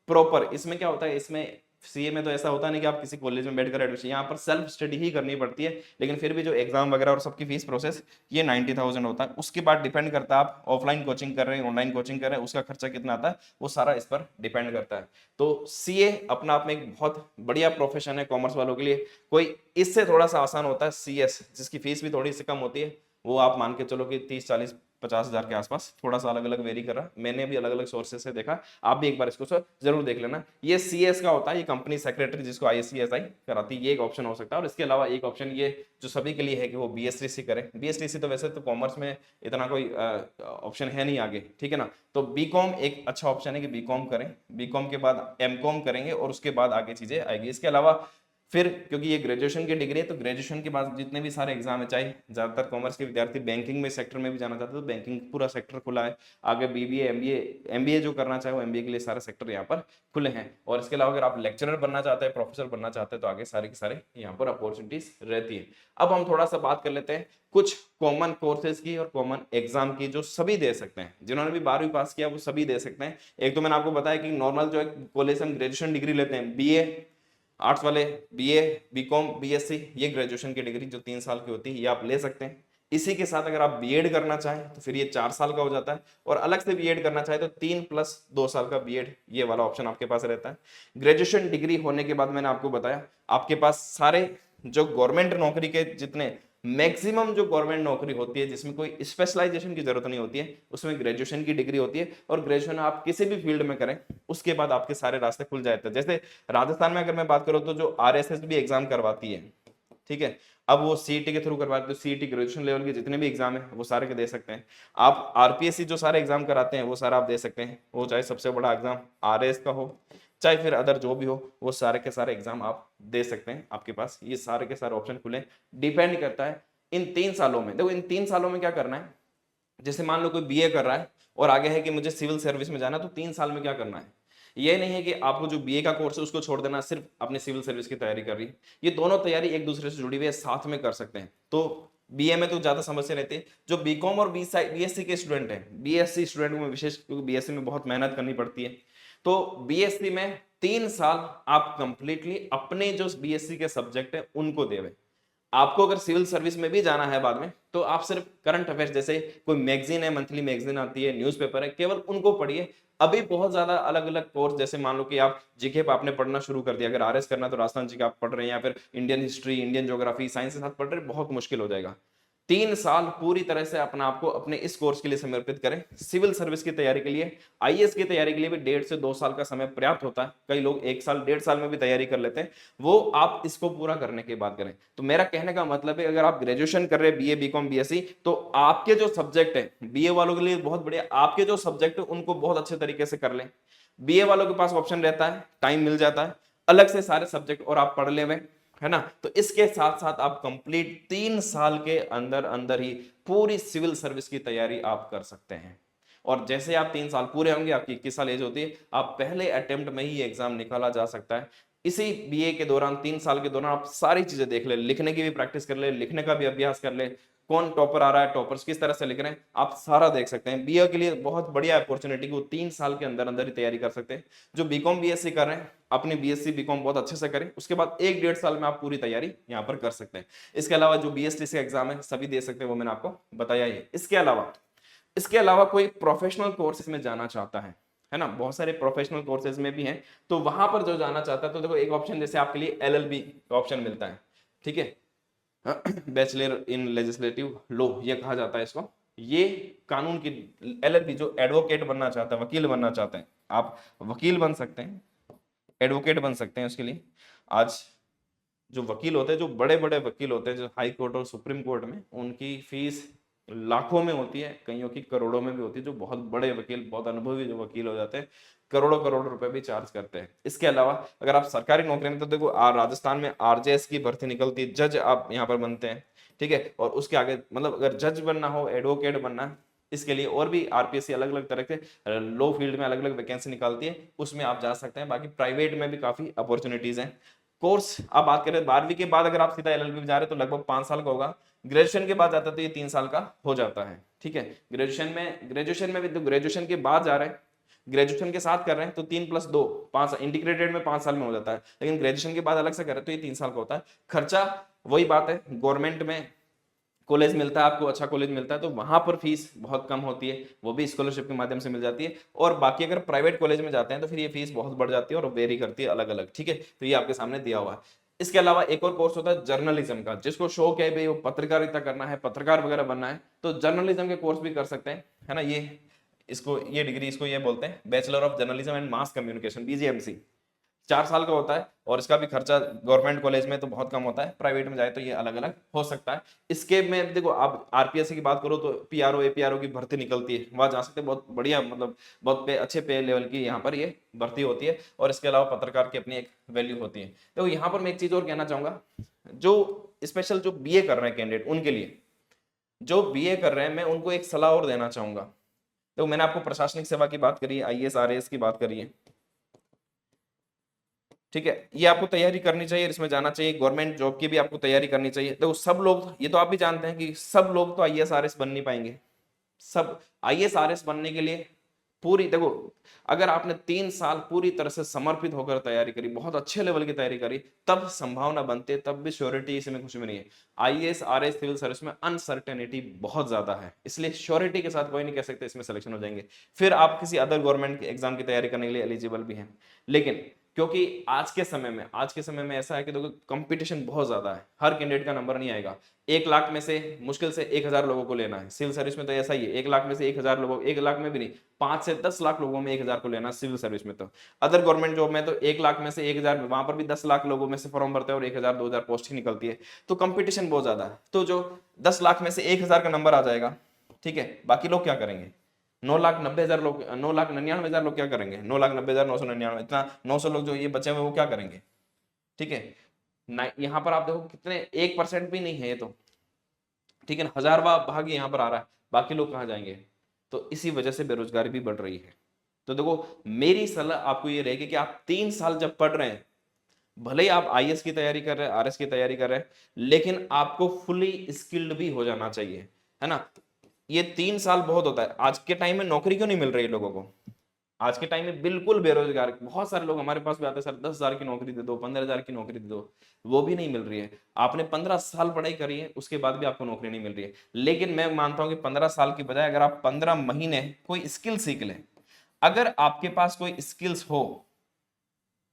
प्रॉपर इसमें क्या होता है, इसमें सीए में तो ऐसा होता नहीं कि आप किसी कॉलेज में बैठकर एडमिशन, यहाँ पर सेल्फ स्टडी ही करनी पड़ती है। लेकिन फिर भी जो एग्जाम वगैरह और सबकी फीस प्रोसेस ये 90,000 होता है। उसके बाद डिपेंड करता है आप ऑफलाइन कोचिंग कर रहे हैं ऑनलाइन कोचिंग कर रहे हैं, उसका खर्चा कितना आता है वो सारा इस पर डिपेंड करता है। तो सीए अपना आप में एक बहुत बढ़िया प्रोफेशन है कॉमर्स वालों के लिए। कोई इससे थोड़ा सा आसान होता है सीएस, जिसकी फीस भी थोड़ी सी कम होती है, वो आप मान के चलो कि 30, 40, 50 हजार के आसपास, थोड़ा सा अलग अलग वेरी कर रहा है। मैंने भी अलग अलग सोर्सेस से देखा, आप भी एक बार इसको जरूर देख लेना। ये सीएस का होता है, ये कंपनी सेक्रेटरी जिसको आईसीएसआई कराती है, ये एक ऑप्शन हो सकता है। और इसके अलावा एक ऑप्शन ये जो सभी के लिए है कि वो बीएसटीसी करें। बीएसटीसी तो वैसे तो कॉमर्स में इतना कोई ऑप्शन है नहीं आगे, ठीक है ना। तो बीकॉम एक अच्छा ऑप्शन है कि बीकॉम करें, बीकॉम के बाद एमकॉम करेंगे और उसके बाद आगे चीजें आएगी। इसके अलावा फिर क्योंकि ये ग्रेजुएशन की डिग्री है तो ग्रेजुएशन के बाद जितने भी सारे एग्जाम है, चाहे ज्यादातर कॉमर्स के विद्यार्थी बैंकिंग में सेक्टर में भी जाना चाहते हैं तो बैंकिंग पूरा सेक्टर खुला है। आगे बीबीए एमबीए जो करना चाहे वो एमबीए के लिए सारे सेक्टर यहाँ पर खुले हैं। और इसके अलावा अगर आप लेक्चरर बनना चाहते हैं प्रोफेसर बनना चाहते हैं तो आगे सारे के सारे यहाँ पर अपॉर्चुनिटीज रहती है। अब हम थोड़ा सा बात कर लेते हैं कुछ कॉमन कोर्सेज की और कॉमन एग्जाम की जो सभी दे सकते हैं, जिन्होंने भी 12वीं पास किया वो सभी दे सकते हैं। एक तो मैंने आपको बताया कि नॉर्मल जो कॉलेज हम ग्रेजुएशन डिग्री लेते हैं, बीए आर्ट्स वाले बीए बीकॉम बीएससी, ये ग्रेजुएशन की डिग्री जो 3 साल की होती है ये आप ले सकते हैं। इसी के साथ अगर आप बीएड करना चाहें तो फिर ये 4 साल का हो जाता है, और अलग से बीएड करना चाहे तो 3+2 साल का बीएड ये वाला ऑप्शन आपके पास रहता है। ग्रेजुएशन डिग्री होने के बाद मैंने आपको बताया आपके पास सारे जो गवर्नमेंट नौकरी के जितने मैक्सिमम जो गवर्नमेंट नौकरी होती है जिसमें कोई स्पेशलाइजेशन की जरूरत नहीं होती है उसमें ग्रेजुएशन की डिग्री होती है। और ग्रेजुएशन आप किसी भी फील्ड में करें उसके बाद आपके सारे रास्ते खुल जाते हैं। जैसे राजस्थान में अगर मैं बात करूं तो जो आरएसएस भी एग्जाम करवाती है, ठीक है, अब वो सीईटी के थ्रू करवाते हैं, तो सीईटी ग्रेजुएशन लेवल के जितने भी एग्जाम है वो सारे के दे सकते हैं आप। आरपीएससी जो सारे एग्जाम कराते हैं वो सारा आप दे सकते हैं, वो चाहे सबसे बड़ा एग्जाम आरएएस का हो चाहे फिर अदर जो भी हो, वो सारे के सारे एग्जाम आप दे सकते हैं। आपके पास ये सारे के सारे ऑप्शन खुले, डिपेंड करता है इन 3 सालों में। देखो इन 3 सालों में क्या करना है, जैसे मान लो कोई बीए कर रहा है और आगे है कि मुझे सिविल सर्विस में जाना, तो 3 साल में क्या करना है, ये नहीं है कि आपको जो बीए का कोर्स है उसको छोड़ देना सिर्फ अपने सिविल सर्विस की तैयारी कर रही है। ये दोनों तैयारी एक दूसरे से जुड़ी हुई है, साथ में कर सकते हैं। तो बीए में तो ज्यादा समस्या रहती है। जो बीकॉम और बीएससी के स्टूडेंट हैं, बीएससी स्टूडेंट में विशेष, क्योंकि बीएससी में बहुत मेहनत करनी पड़ती है, तो बीएससी में 3 साल आप कंप्लीटली अपने जो बीएससी के सब्जेक्ट है उनको देवे। आपको अगर सिविल सर्विस में भी जाना है बाद में तो आप सिर्फ करंट अफेयर्स, जैसे कोई मैगजीन है, मंथली मैगजीन आती है, न्यूज़पेपर है, केवल उनको पढ़िए। अभी बहुत ज्यादा अलग अलग कोर्स, जैसे मान लो कि आप जीके पे आपने पढ़ना शुरू कर दिया, अगर आरएस करना है तो राजस्थान जी के आप पढ़ रहे हैं या फिर Indian history Indian geography science के साथ पढ़ रहे हैं, बहुत मुश्किल हो जाएगा। 3 साल पूरी तरह से अपना आपको अपने इस कोर्स के लिए समर्पित करें। सिविल सर्विस की तैयारी के लिए, आईएएस की तैयारी के लिए भी 1.5 से 2 साल का समय पर्याप्त होता है। कई लोग 1 साल 1.5 साल में भी तैयारी कर लेते हैं, वो आप इसको पूरा करने के बाद करें। तो मेरा कहने का मतलब है अगर आप ग्रेजुएशन कर रहे हैं बीए बीकॉम बीएससी, तो आपके जो सब्जेक्ट है बीए वालों के लिए बहुत बढ़िया, आपके जो सब्जेक्ट है उनको बहुत अच्छे तरीके से कर लें। बीए वालों के पास ऑप्शन रहता है, टाइम मिल जाता है अलग से सारे सब्जेक्ट और आप पढ़ ले में, है ना। तो इसके साथ साथ आप कंप्लीट 3 साल के अंदर अंदर ही पूरी सिविल सर्विस की तैयारी आप कर सकते हैं। और जैसे आप 3 साल पूरे होंगे, आपकी 21 साल एज होती है, आप पहले अटेम्प्ट में ही एग्जाम निकाला जा सकता है। इसी बीए के दौरान 3 साल के दौरान आप सारी चीजें देख ले, लिखने की भी प्रैक्टिस कर ले, लिखने का भी अभ्यास कर ले, कौन टॉपर आ रहा है, टॉपर्स किस तरह से लिख रहे हैं, आप सारा देख सकते हैं। बीए के लिए बहुत बढ़िया अपॉर्चुनिटी कि वो 3 साल के अंदर अंदर ही तैयारी कर सकते हैं। जो बीकॉम बीएससी कर रहे हैं अपनी बीएससी बीकॉम बहुत अच्छे से करें, उसके बाद 1-1.5 साल में आप पूरी तैयारी यहाँ पर कर सकते हैं। इसके अलावा जो बीएसटी का एग्जाम है सभी दे सकते हैं, वो मैंने आपको बताया ही है। इसके अलावा कोई प्रोफेशनल कोर्सेज में जाना चाहता है ना, बहुत सारे प्रोफेशनल कोर्सेज में भी हैं, तो वहां पर जो जाना चाहता है तो देखो एक ऑप्शन जैसे आपके लिए एलएलबी का ऑप्शन मिलता है, ठीक है, बैचलर इन लेजिस्लेटिव लॉ ये कहा जाता है इसको। ये कानून की एलएलबी, जो एडवोकेट बनना चाहता है, वकील बनना चाहते हैं, आप वकील बन सकते हैं, एडवोकेट बन सकते हैं। उसके लिए आज जो वकील होते हैं, जो बड़े बड़े वकील होते हैं, जो हाई कोर्ट और सुप्रीम कोर्ट में, उनकी फीस लाखों में होती है, कईयों की करोड़ों में भी होती है। जो बहुत बड़े वकील, बहुत अनुभवी जो वकील हो जाते हैं, करोड़ों करोड़ रुपए भी चार्ज करते हैं। इसके अलावा अगर आप सरकारी नौकरी में, तो देखो राजस्थान में आरजेएस की भर्ती निकलती है, जज आप यहाँ पर बनते हैं, ठीक है। और उसके आगे मतलब अगर जज बनना हो, एडवोकेट बनना है, इसके लिए और भी आरपीएससी अलग अलग तरह के लॉ फील्ड में अलग अलग वैकेंसी निकालती है, उसमें आप जा सकते हैं। बाकी प्राइवेट में भी काफी अपॉर्चुनिटीज हैं। कोर्स आप बात करें 12वीं के बाद अगर आप सीधा एलएलबी में जा रहे हैं तो लगभग 5 साल का होगा। ग्रेजुएशन के बाद जाता है तो ये 3 साल का हो जाता है, ठीक है। ग्रेजुएशन में भी तो ग्रेजुएशन के बाद जा रहे हैं, ग्रेजुएशन के साथ कर रहे हैं तो 3+2 5, इंटीग्रेटेड में 5 साल में हो जाता है। लेकिन ग्रेजुएशन के बाद अलग से कर रहे हैं तो ये 3 साल का होता है। खर्चा वही बात है, गवर्नमेंट में कॉलेज मिलता है आपको, अच्छा कॉलेज मिलता है तो वहां पर फीस बहुत कम होती है, वो भी स्कॉलरशिप के माध्यम से मिल जाती है। और बाकी अगर प्राइवेट कॉलेज में जाते हैं तो फिर ये फीस बहुत बढ़ जाती है और वेरी करती है अलग अलग, ठीक है। तो ये आपके सामने दिया हुआ है। इसके अलावा एक और कोर्स होता है जर्नलिज्म का, जिसको शौक है भाई वो पत्रकारिता करना है, पत्रकार वगैरह बनना है, तो जर्नलिज्म के कोर्स भी कर सकते हैं, है ना। ये डिग्री इसको ये बोलते हैं bachelor of journalism and mass communication, BGMC. 4 साल का होता है और इसका भी खर्चा गवर्नमेंट कॉलेज में तो बहुत कम होता है, प्राइवेट में जाए तो ये अलग अलग हो सकता है। इसके में देखो आप आरपीएससी की बात करो तो पीआरओ एपीआरओ की भर्ती निकलती है, वहां जा सकते हैं, बहुत बढ़िया मतलब बहुत अच्छे पे लेवल की यहाँ पर ये भर्ती होती है। और इसके अलावा पत्रकार की अपनी एक वैल्यू होती है। तो यहाँ पर मैं एक चीज और कहना चाहूंगा, जो स्पेशल जो बीए कर रहे हैं कैंडिडेट, उनके लिए जो बीए कर रहे हैं मैं उनको एक सलाह और देना चाहूंगा। तो मैंने आपको प्रशासनिक सेवा की बात करी है, आईएएस आरएएस की बात करी है, ठीक है, ये आपको तैयारी करनी चाहिए, इसमें जाना चाहिए। गवर्नमेंट जॉब की भी आपको तैयारी करनी चाहिए। तो सब लोग, ये तो आप भी जानते हैं कि सब लोग तो आईएएस आरएएस बन नहीं पाएंगे। सब आईएएस आरएएस बनने के लिए पूरी देखो, अगर आपने 3 साल पूरी तरह से समर्पित होकर तैयारी करी, बहुत अच्छे लेवल की तैयारी करी, तब संभावना बनती है, तब भी श्योरिटी इसमें कुछ भी नहीं है। आईएएस आरएएस सिविल सर्विस में अनसर्टेनिटी बहुत ज्यादा है, इसलिए श्योरिटी के साथ कोई नहीं कह सकते इसमें सिलेक्शन हो जाएंगे। फिर आप किसी अदर गवर्नमेंट एग्जाम की तैयारी करने के लिए एलिजिबल भी हैं। लेकिन क्योंकि आज के समय में ऐसा है कि देखो कंपटीशन बहुत ज्यादा है, हर कैंडिडेट का नंबर नहीं आएगा। 1 लाख में से मुश्किल से 1,000 लोगों को लेना है। सिविल सर्विस में तो ऐसा ही है, 1 लाख में से 1,000 लोगों, 1 लाख में भी नहीं, 5 से 10 लाख लोगों में 1,000 को लेना है सिविल सर्विस में। तो अदर गवर्नमेंट जॉब में तो 1 लाख में से 1,000, वहां पर भी 10 लाख लोगों में से फॉर्म भरते हैं और 1,000 2,000 पोस्ट ही निकलती है। तो कंपटीशन बहुत ज्यादा है। तो जो 10 लाख में से 1,000 का नंबर आ जाएगा, ठीक है, बाकी लोग क्या करेंगे? 9,90,000 लोग, 9,99,000 लोग क्या करेंगे? 9,90,999, इतना 900 लोग जो ये बचे हुए वो क्या करेंगे? ठीक है, यहाँ पर आप देखो कितने, 1% भी नहीं है ये तो, ठीक है ना, हजारवा भाग यहाँ पर आ रहा है, बाकी लोग कहाँ जाएंगे? तो इसी वजह से बेरोजगारी भी बढ़ रही है। तो देखो मेरी सलाह आपको ये रहेगी कि आप 3 साल जब पढ़ रहे हैं, भले ही आप आईएएस की तैयारी कर रहे हैं, आरएस की तैयारी कर रहे हैं, लेकिन आपको फुली स्किल्ड भी हो जाना चाहिए, है ना। ये 3 साल बहुत होता है। आज के टाइम में नौकरी क्यों नहीं मिल रही है लोगों को? आज के टाइम में बिल्कुल बेरोजगार, बहुत सारे लोग हमारे पास भी आते हैं, सर 10,000 की नौकरी दे दो, 15,000 की नौकरी दे दो, वो भी नहीं मिल रही है। आपने 15 साल पढ़ाई करी है, उसके बाद भी आपको नौकरी नहीं मिल रही है। लेकिन मैं मानता हूं कि 15 साल की बजाय अगर आप 15 महीने कोई स्किल सीख लें, अगर आपके पास कोई स्किल्स हो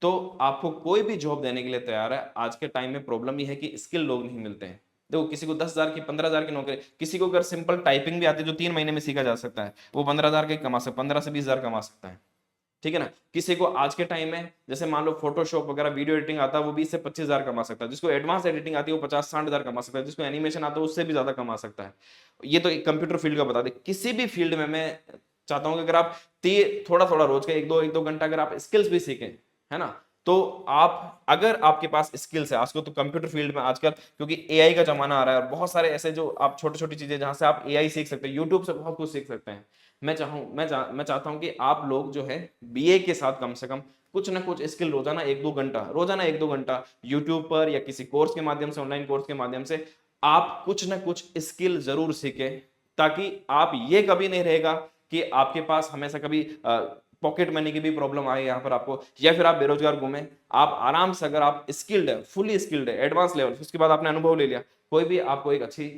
तो आपको कोई भी जॉब देने के लिए तैयार है। आज के टाइम में प्रॉब्लम यह है कि स्किल लोग नहीं मिलते हैं। देखो किसी को 10,000 की 15,000 की नौकरी, किसी को अगर सिंपल टाइपिंग भी आती है जो 3 महीने में सीखा जा सकता है, वो 15,000 के कमा सकता है, 15 से 20,000 कमा सकता है, ठीक है ना। किसी को आज के टाइम में जैसे मान लो फोटोशॉप वगैरह वीडियो एडिटिंग आता है, वो 20 से 25,000 कमा सकता है। जिसको एडवांस एडिटिंग आती है वो 50-60,000 कमा सकता है। जिसको एनिमेशन आता है उससे भी ज्यादा कमा सकता है। ये तो एक कंप्यूटर फील्ड का बता दे। किसी भी फील्ड में मैं चाहता हूं कि अगर आप थोड़ा थोड़ा रोज का 1-2 घंटा अगर आप स्किल्स भी सीखें, है ना, तो आप, अगर आपके पास स्किल्स है, आजकल तो कंप्यूटर फील्ड में आजकल क्योंकि एआई का जमाना आ रहा है और बहुत सारे ऐसे जो आप छोटी छोटी चीजें जहां से आप एआई सीख सकते हैं, यूट्यूब से बहुत कुछ सीख सकते हैं। मैं चाहता हूं कि आप लोग जो है बीए के साथ कम से कम कुछ ना कुछ स्किल रोजाना 1-2 घंटा यूट्यूब पर या किसी कोर्स के माध्यम से, ऑनलाइन कोर्स के माध्यम से आप कुछ ना कुछ स्किल जरूर सीखें, ताकि आप ये कभी नहीं रहेगा कि आपके पास हमेशा कभी पॉकेट मनी की भी प्रॉब्लम आए यहाँ पर आपको, या फिर आप बेरोजगार घूमें। आप आराम से, अगर आप स्किल्ड है, फुली स्किल्ड है, एडवांस लेवल, उसके बाद आपने अनुभव ले लिया, कोई भी आपको एक अच्छी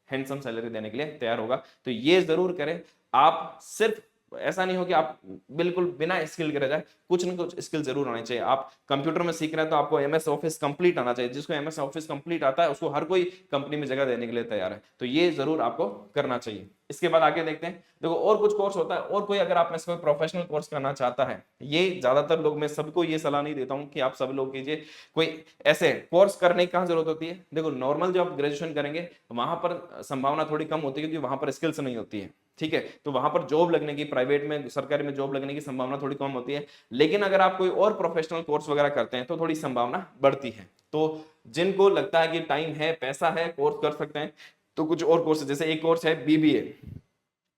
हैंडसम सैलरी देने के लिए तैयार होगा। तो ये जरूर करें। आप सिर्फ ऐसा नहीं हो कि आप बिल्कुल बिना स्किल के रह जाए, कुछ ना कुछ स्किल जरूर आनी चाहिए। आप कंप्यूटर में सीख रहे हैं तो आपको एमएस ऑफिस कंप्लीट आना चाहिए। जिसको एमएस ऑफिस कंप्लीट आता है उसको हर कोई कंपनी में जगह देने के लिए तैयार है। तो ये जरूर आपको करना चाहिए। इसके बाद आगे देखते हैं। देखो और कुछ कोर्स होता है, और कोई अगर आप में से कोई प्रोफेशनल कोर्स करना चाहता है, ये ज्यादातर लोग, मैं सबको ये सलाह नहीं देता हूं कि आप सब लोग कीजिए। कोई ऐसे कोर्स करने की कहां जरूरत होती है? देखो नॉर्मल जो आप ग्रेजुएशन करेंगे वहां पर संभावना थोड़ी कम होती है, क्योंकि वहां पर स्किल्स नहीं होती है, ठीक है। तो वहां पर जॉब लगने की, प्राइवेट में, सरकारी में जॉब लगने की संभावना थोड़ी कम होती है। लेकिन अगर आप कोई और प्रोफेशनल कोर्स वगैरह करते हैं तो थोड़ी संभावना बढ़ती है। तो जिनको लगता है कि टाइम है, पैसा है, कोर्स कर सकते हैं, तो कुछ और कोर्स, जैसे एक कोर्स है बीबीए,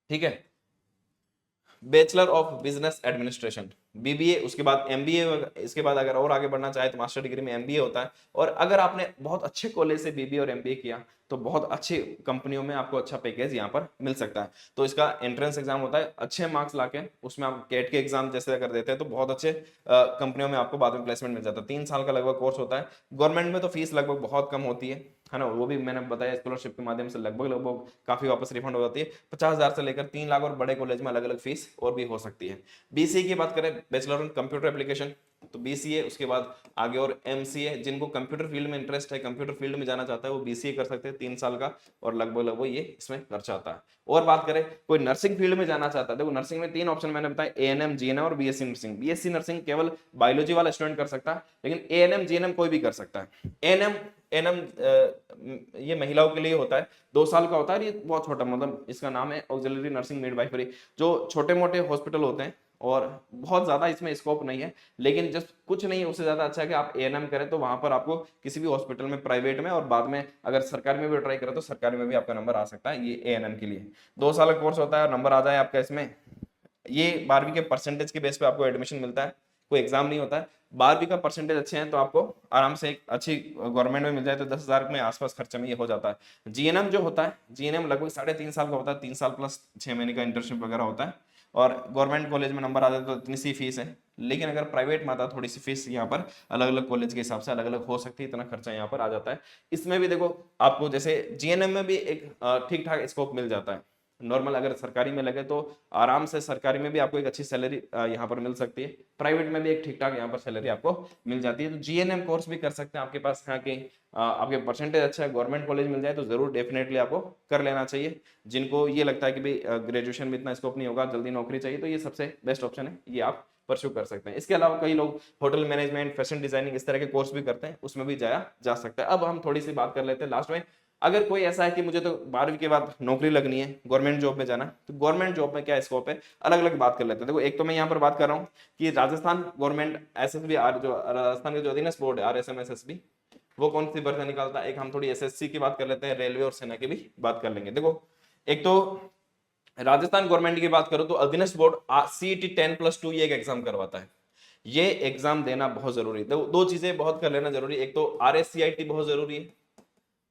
ठीक है, bachelor of business administration, BBA. उसके बाद एमबीए। इसके बाद अगर और आगे बढ़ना चाहे तो मास्टर डिग्री में एमबीए होता है। और अगर आपने बहुत अच्छे कॉलेज से बीबीए और एमबीए किया तो बहुत अच्छी कंपनियों में आपको अच्छा पैकेज यहाँ पर मिल सकता है। तो इसका एंट्रेंस एग्जाम होता है, अच्छे मार्क्स लाके उसमें आप कैट के एग्जाम जैसे अगर देते हैं तो बहुत अच्छे कंपनियों में आपको बाद में प्लेसमेंट मिल जाता है। 3 साल का लगभग कोर्स होता है। गवर्नमेंट में तो फीस लगभग बहुत कम होती है ना, वो भी मैंने बताया स्कॉलरशिप के माध्यम से लगभग काफी वापस रिफंड हो जाती है। 50,000 से लेकर 3 लाख, और बड़े कॉलेज में अलग अलग फीस और भी हो सकती है। बीसीए की बात करें, बैचलर इन कंप्यूटर एप्लीकेशन, तो बीसीए। उसके बाद आगे और एमसीए, जिनको कंप्यूटर फील्ड में इंटरेस्ट है, कंप्यूटर फील्ड में जाना चाहता है, वो बीसीए कर सकते हैं 3 साल का, और लगभग ये इसमें खर्चा आता है। और बात करें कोई नर्सिंग फील्ड में जाना चाहता है, देखो नर्सिंग में 3 ऑप्शन मैंने बताया, एएनएम, जीएनएम और बीएससी नर्सिंग। बीएससी नर्सिंग केवल बायोलॉजी वाला स्टूडेंट कर सकता है, लेकिन एएनएम जीएनएम कोई भी कर सकता है। एएनएम एएनएम ये महिलाओं के लिए होता है, 2 साल का होता है। ये बहुत छोटा, मतलब इसका नाम है ऑक्सिलरी नर्सिंग मिडवाइफरी। जो छोटे मोटे हॉस्पिटल होते हैं, और बहुत ज्यादा इसमें स्कोप नहीं है, लेकिन जस्ट कुछ नहीं, उससे ज्यादा अच्छा है कि आप एएनएम करें, तो वहां पर आपको किसी भी हॉस्पिटल में, प्राइवेट में, और बाद में अगर सरकारी में भी ट्राई करें तो सरकारी में भी आपका नंबर आ सकता है। ये एएनएम के लिए 2 साल का कोर्स होता है, और नंबर आ जाए आपका इसमें। ये 12वीं के परसेंटेज के बेस पे आपको एडमिशन मिलता है, कोई एग्जाम नहीं होता है। 12वीं का परसेंटेज अच्छे हैं तो आपको आराम से एक अच्छी गवर्नमेंट में मिल जाए तो 10,000 में आसपास खर्चा में ये हो जाता है। जीएनएम जो होता है, जीएनएम लगभग 3.5 साल का होता है, 3 साल प्लस 6 महीने का इंटर्नशिप वगैरह होता है, और गवर्नमेंट कॉलेज में नंबर आ जाए तो इतनी सी फीस है। लेकिन अगर प्राइवेट में आता थोड़ी सी फीस यहाँ पर अलग अलग कॉलेज के हिसाब से अलग अलग हो सकती है, इतना खर्चा यहाँ पर आ जाता है। इसमें भी देखो आपको, जैसे जीएनएम में भी एक ठीक ठाक स्कोप मिल जाता है। नॉर्मल अगर सरकारी में लगे तो आराम से सरकारी में भी आपको एक अच्छी सैलरी यहाँ पर मिल सकती है, प्राइवेट में भी एक ठीक ठाक यहाँ पर सैलरी आपको मिल जाती है। तो जीएनएम कोर्स भी कर सकते हैं, आपके पास यहाँ के आपके परसेंटेज अच्छा है, गवर्नमेंट कॉलेज मिल जाए तो जरूर डेफिनेटली आपको कर लेना चाहिए। जिनको ये लगता है कि भाई ग्रेजुएशन में इतना स्कोप नहीं होगा, जल्दी नौकरी चाहिए, तो ये सबसे बेस्ट ऑप्शन है, ये आप परस्यू कर सकते हैं। इसके अलावा कई लोग होटल मैनेजमेंट, फैशन डिजाइनिंग, इस तरह के कोर्स भी करते हैं, उसमें भी जाया जा सकता है। अब हम थोड़ी सी बात कर लेते हैं लास्ट में। अगर कोई ऐसा है कि मुझे तो 12वीं के बाद नौकरी लगनी है, गवर्नमेंट जॉब में जाना, तो गवर्नमेंट जॉब में क्या स्कोप है, अलग अलग बात कर लेते हैं। देखो एक तो मैं यहाँ पर बात कर रहा हूँ कि राजस्थान गवर्नमेंट एसएसबी, जो राजस्थान के जो अधीनस्थ बोर्ड है RSM-SSB, वो कौन सी भर्ती निकालता है। एक हम थोड़ी एसएससी की बात कर लेते हैं, रेलवे और सेना की भी बात कर लेंगे। देखो एक तो राजस्थान गवर्नमेंट की बात करो तो अधीनस्थ बोर्ड CET 10+2 ये एक एग्जाम करवाता है। ये एग्जाम देना बहुत जरूरी है। दो चीजें बहुत कर लेना जरूरी है, एक तो RSCIT बहुत जरूरी है।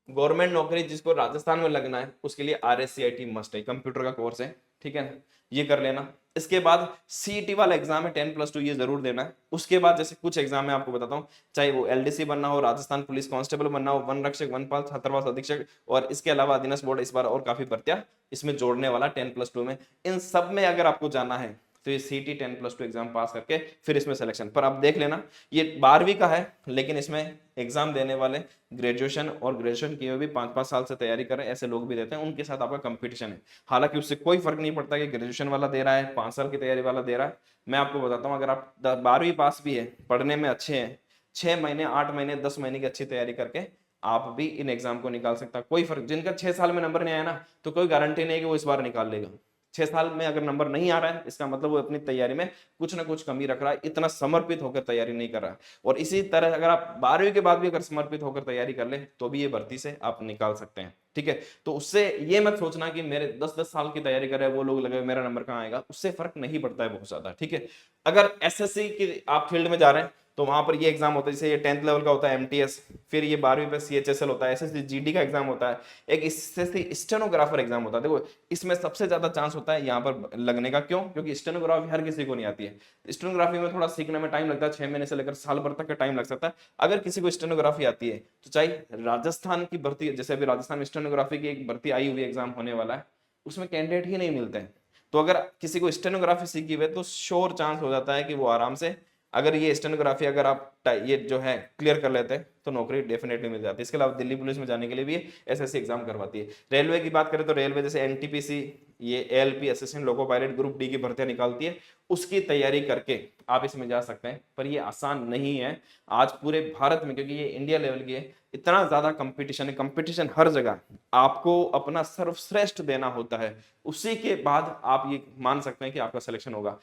गवर्नमेंट नौकरी जिसको राजस्थान में लगना है उसके लिए RSCIT मस्ट है, कंप्यूटर का कोर्स है, ठीक है ना, ये कर लेना। इसके बाद CET वाला एग्जाम है 10+2, ये जरूर देना है। उसके बाद जैसे कुछ एग्जाम है आपको बताता हूँ, चाहे वो LDC बनना हो, राजस्थान पुलिस कांस्टेबल बनना हो, वन रक्षक, वनपाल, छात्रावास अधीक्षक, और इसके अलावा अधीनस्थ बोर्ड इस बार और काफी भर्तियां इसमें जोड़ने वाला 10+2 में। इन सब में अगर आपको जाना है तो ये CET 10+2 एग्जाम पास करके फिर इसमें सिलेक्शन। पर आप देख लेना ये 12वीं का है, लेकिन इसमें एग्जाम देने वाले ग्रेजुएशन और ग्रेजुएशन किए हुए भी 5-5 साल से तैयारी कर रहे हैं, ऐसे लोग भी देते हैं, उनके साथ आपका कंपटीशन है। हालांकि उससे कोई फर्क नहीं पड़ता कि ग्रेजुएशन वाला दे रहा है, 5 साल की तैयारी वाला दे रहा है। मैं आपको बताता हूँ, अगर आप 12वीं पास भी है, पढ़ने में अच्छे हैं, 6 महीने, 8 महीने, 10 महीने की अच्छी तैयारी करके आप भी इन एग्जाम को निकाल सकता है। कोई फर्क, जिनका 6 साल में नंबर नहीं आया ना, तो कोई गारंटी नहीं है कि वो इस बार निकाल लेगा। 6 साल में अगर नंबर नहीं आ रहा है, इसका मतलब वो अपनी तैयारी में कुछ ना कुछ कमी रख रहा है, इतना समर्पित होकर तैयारी नहीं कर रहा है। और इसी तरह अगर आप 12वीं के बाद भी अगर समर्पित होकर तैयारी कर ले तो भी ये भर्ती से आप निकाल सकते हैं। ठीक है। तो उससे ये मत सोचना कि मेरे 10-10 साल की तैयारी कर रहे हैं वो लोग लगे मेरा नंबर कहाँ आएगा, उससे फर्क नहीं पड़ता है बहुत ज्यादा, ठीक है। अगर एसएससी की आप फील्ड में जा रहे हैं तो वहां पर ये एग्जाम होता है, जैसे ये 10th लेवल का होता है एमटीएस, फिर ये 12वीं पे सीएचएसएल होता है, एसएससी जीडी का एग्जाम होता है, एक एसएससी स्टेनोग्राफर एग्जाम होता है। देखो इसमें सबसे ज्यादा चांस होता है यहाँ पर लगने का, क्यों? क्योंकि स्टेनोग्राफी हर किसी को नहीं आती है। स्टेनोग्राफी में थोड़ा सीखने में टाइम लगता है, 6 महीने से लेकर साल भर तक का टाइम लग सकता है। अगर किसी को स्टेनोग्राफी आती है तो चाहे राजस्थान की भर्ती, जैसे अभी राजस्थान में स्टेनोग्राफी की एक भर्ती आई हुई एग्जाम होने वाला है, उसमें कैंडिडेट ही नहीं मिलते हैं। तो अगर किसी को स्टेनोग्राफी सीखी हुई है तो श्योर चांस हो जाता है कि वो आराम से, अगर ये स्टेनोग्राफी अगर आप ये जो है क्लियर कर लेते हैं तो नौकरी डेफिनेटली मिल जाती है। इसके अलावा दिल्ली पुलिस में जाने के लिए भी एसएससी एग्जाम करवाती है। रेलवे की बात करें तो रेलवे जैसे एनटीपीसी, ये ALP assistant loco pilot group D की भर्तियां निकालती है, उसकी तैयारी करके आप इसमें जा सकते हैं। पर ये आसान नहीं है आज पूरे भारत में, क्योंकि ये इंडिया लेवल की है, इतना ज्यादा कंपटीशन है, कंपटीशन हर जगह, आपको अपना सर्वश्रेष्ठ देना होता है, उसी के बाद आप ये मान सकते हैं कि आपका सिलेक्शन होगा,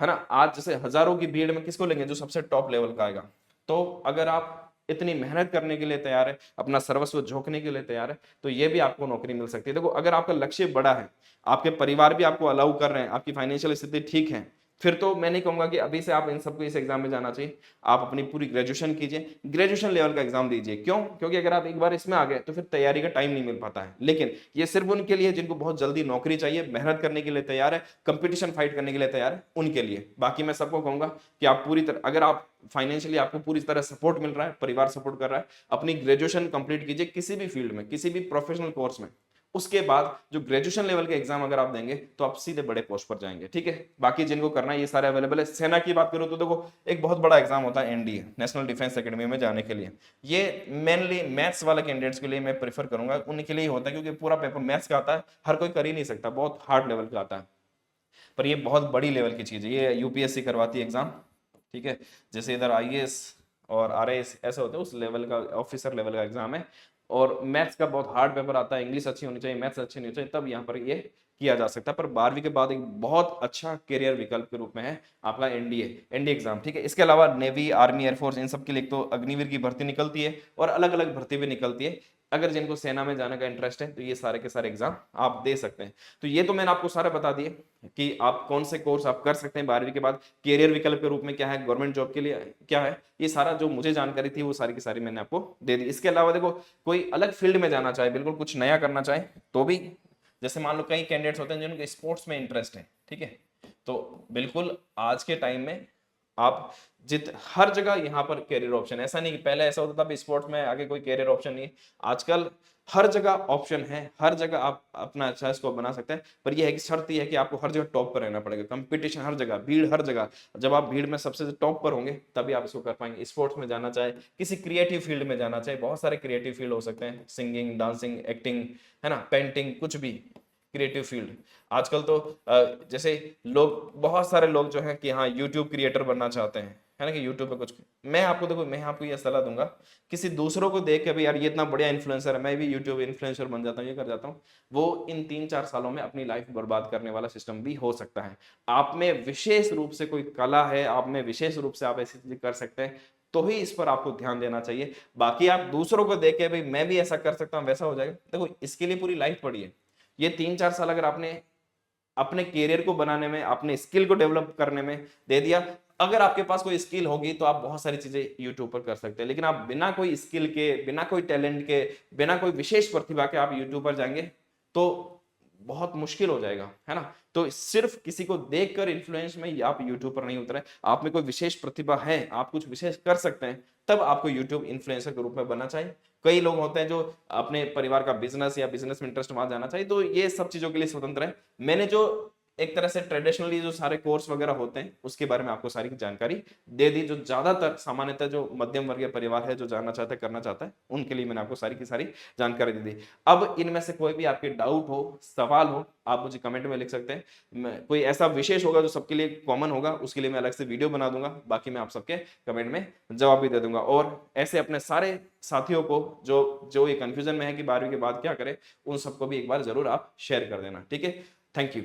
है ना। आज जैसे हजारों की भीड़ में किसको लेंगे? जो सबसे टॉप लेवल का आएगा। तो अगर आप इतनी मेहनत करने के लिए तैयार है, अपना सर्वस्व झोंकने के लिए तैयार है, तो ये भी आपको नौकरी मिल सकती है। देखो अगर आपका लक्ष्य बड़ा है, आपके परिवार भी आपको अलाउ कर रहे हैं, आपकी फाइनेंशियल स्थिति ठीक है, फिर तो मैं नहीं कहूंगा कि अभी से आप इन सबको इस एग्जाम में जाना चाहिए। आप अपनी पूरी ग्रेजुएशन कीजिए, ग्रेजुएशन लेवल का एग्जाम दीजिए। क्यों? क्योंकि अगर आप एक बार इसमें आ गए तो फिर तैयारी का टाइम नहीं मिल पाता है। लेकिन ये सिर्फ उनके लिए जिनको बहुत जल्दी नौकरी चाहिए, मेहनत करने के लिए तैयार है, कंपटीशन फाइट करने के लिए तैयार है, उनके लिए। बाकी मैं सबको कहूंगा कि आप पूरी तरह, अगर आप फाइनेंशियली आपको पूरी तरह सपोर्ट मिल रहा है, परिवार सपोर्ट कर रहा है, अपनी ग्रेजुएशन कंप्लीट कीजिए किसी भी फील्ड में, किसी भी प्रोफेशनल कोर्स में। उसके बाद जो ग्रेजुएशन लेवल के एग्जाम अगर आप देंगे तो आप सीधे बड़े पोस्ट पर जाएंगे, ठीक है। बाकी जिनको करना है ये सारे अवेलेबल है। सेना की बात करूं तो देखो एक बहुत बड़ा एग्जाम होता है एनडीए, नेशनल डिफेंस एकेडमी में जाने के लिए। ये मेनली मैथ्स वाले कैंडिडेट्स के लिए मैं प्रेफर करूंगा, उनके लिए होता है, क्योंकि पूरा पेपर मैथ्स का आता है, हर कोई कर ही नहीं सकता, बहुत हार्ड लेवल का आता है। पर ये बहुत बड़ी लेवल की चीज है, ये यूपीएससी करवाती है एग्जाम, ठीक है। जैसे इधर आईएएस और आरआईएस ऐसे होते हैं, उस लेवल का ऑफिसर लेवल का एग्जाम है। और मैथ्स का बहुत हार्ड पेपर आता है, इंग्लिश अच्छी होनी चाहिए, मैथ्स अच्छी नहीं चाहिए, तब यहाँ पर ये किया जा सकता है। पर 12वीं के बाद एक बहुत अच्छा करियर विकल्प के रूप में है आपका एनडीए एग्जाम, ठीक है। इसके अलावा नेवी, आर्मी, एयरफोर्स, इन सब के लिए तो अग्निवीर की भर्ती निकलती है और अलग अलग भर्ती भी निकलती है। अगर जिनको सेना में जाने का इंटरेस्ट है तो ये सारे के सारे एग्जाम आप दे सकते हैं। तो ये तो मैंने आपको सारा बता दिए कि आप कौन से कोर्स आप कर सकते हैं 12वीं के बाद, करियर विकल्प के रूप में क्या है, गवर्नमेंट जॉब के लिए क्या है, ये सारा जो मुझे जानकारी थी वो सारी की सारी मैंने आपको दे दी। इसके अलावा देखो कोई अलग फील्ड में जाना चाहे, बिल्कुल कुछ नया करना चाहे तो भी, जैसे मान लो कई कैंडिडेट्स होते हैं जिनको स्पोर्ट्स में इंटरेस्ट है, ठीक है, तो बिल्कुल आज के टाइम में आप हर जगह यहाँ पर कैरियर ऑप्शन, ऐसा नहीं कि पहले ऐसा होता था स्पोर्ट्स में आगे कोई कैरियर ऑप्शन नहीं है, आजकल हर जगह ऑप्शन है, हर जगह आप अपना अच्छा स्कोप बना सकते हैं। पर यह है कि शर्त यह है कि आपको हर जगह टॉप पर रहना पड़ेगा, कंपटीशन हर जगह, भीड़ हर जगह, जब आप भीड़ में सबसे टॉप पर होंगे तभी आप इसको कर पाएंगे। स्पोर्ट्स में जाना चाहे, किसी क्रिएटिव फील्ड में जाना चाहे, बहुत सारे क्रिएटिव फील्ड हो सकते हैं, सिंगिंग, डांसिंग, एक्टिंग, है ना, पेंटिंग, कुछ भी क्रिएटिव फील्ड। आजकल तो जैसे लोग, बहुत सारे लोग जो है कि हाँ यूट्यूब क्रिएटर बनना चाहते हैं, है ना, कि यूट्यूब पे कुछ, मैं आपको देखो, मैं आपको ये सलाह दूंगा, किसी दूसरों को देख के भी यार ये इतना बढ़िया इन्फ्लुएंसर है, मैं भी यूट्यूब इन्फ्लुएंसर बन जाता हूँ, ये कर जाता हूँ, वो इन 3-4 सालों में अपनी लाइफ बर्बाद करने वाला सिस्टम भी हो सकता है। आप में विशेष रूप से कोई कला है, आप में विशेष रूप से आप ऐसी चीज कर सकते हैं, तो ही इस पर आपको ध्यान देना चाहिए। बाकी आप दूसरों को देख के भाई मैं भी ऐसा कर सकता हूँ, वैसा हो जाएगा, देखो इसके लिए पूरी लाइफ पड़ी है। ये 3-4 साल अगर आपने अपने करियर को बनाने में, अपने स्किल को डेवलप करने में दे दिया, अगर आपके पास कोई स्किल होगी तो आप बहुत सारी चीजें यूट्यूब पर कर सकते हैं। लेकिन आप बिना कोई स्किल के, बिना कोई टैलेंट के, बिना कोई विशेष प्रतिभा के आप यूट्यूब पर जाएंगे तो बहुत मुश्किल हो जाएगा, है ना। तो सिर्फ किसी को देखकर इन्फ्लुएंस में आप यूट्यूब पर नहीं उतरे, आप में कोई विशेष प्रतिभा है, आप कुछ विशेष कर सकते हैं, तब आपको यूट्यूब इन्फ्लुएंसर के रूप में बनना चाहिए। कई लोग होते हैं जो अपने परिवार का बिजनेस या बिजनेस में इंटरेस्ट वहां जाना चाहिए, तो ये सब चीजों के लिए स्वतंत्र है। मैंने जो एक तरह से ट्रेडिशनली जो सारे कोर्स वगैरह होते हैं उसके बारे में आपको सारी जानकारी दे दी, जो ज्यादातर सामान्यतः जो मध्यम वर्गीय परिवार है, जो जानना चाहता है, करना चाहता है, उनके लिए मैंने आपको सारी की सारी जानकारी दे दी। अब इनमें से कोई भी आपके डाउट हो, सवाल हो, आप मुझे कमेंट में लिख सकते हैं। कोई ऐसा विशेष होगा जो सबके लिए कॉमन होगा, उसके लिए मैं अलग से वीडियो बना दूंगा, बाकी मैं आप सबके कमेंट में जवाब भी दे दूंगा। और ऐसे अपने सारे साथियों को जो जो ये कंफ्यूजन में है कि 12वीं के बाद क्या करें, उन सबको भी एक बार जरूर आप शेयर कर देना, ठीक है। Thank you.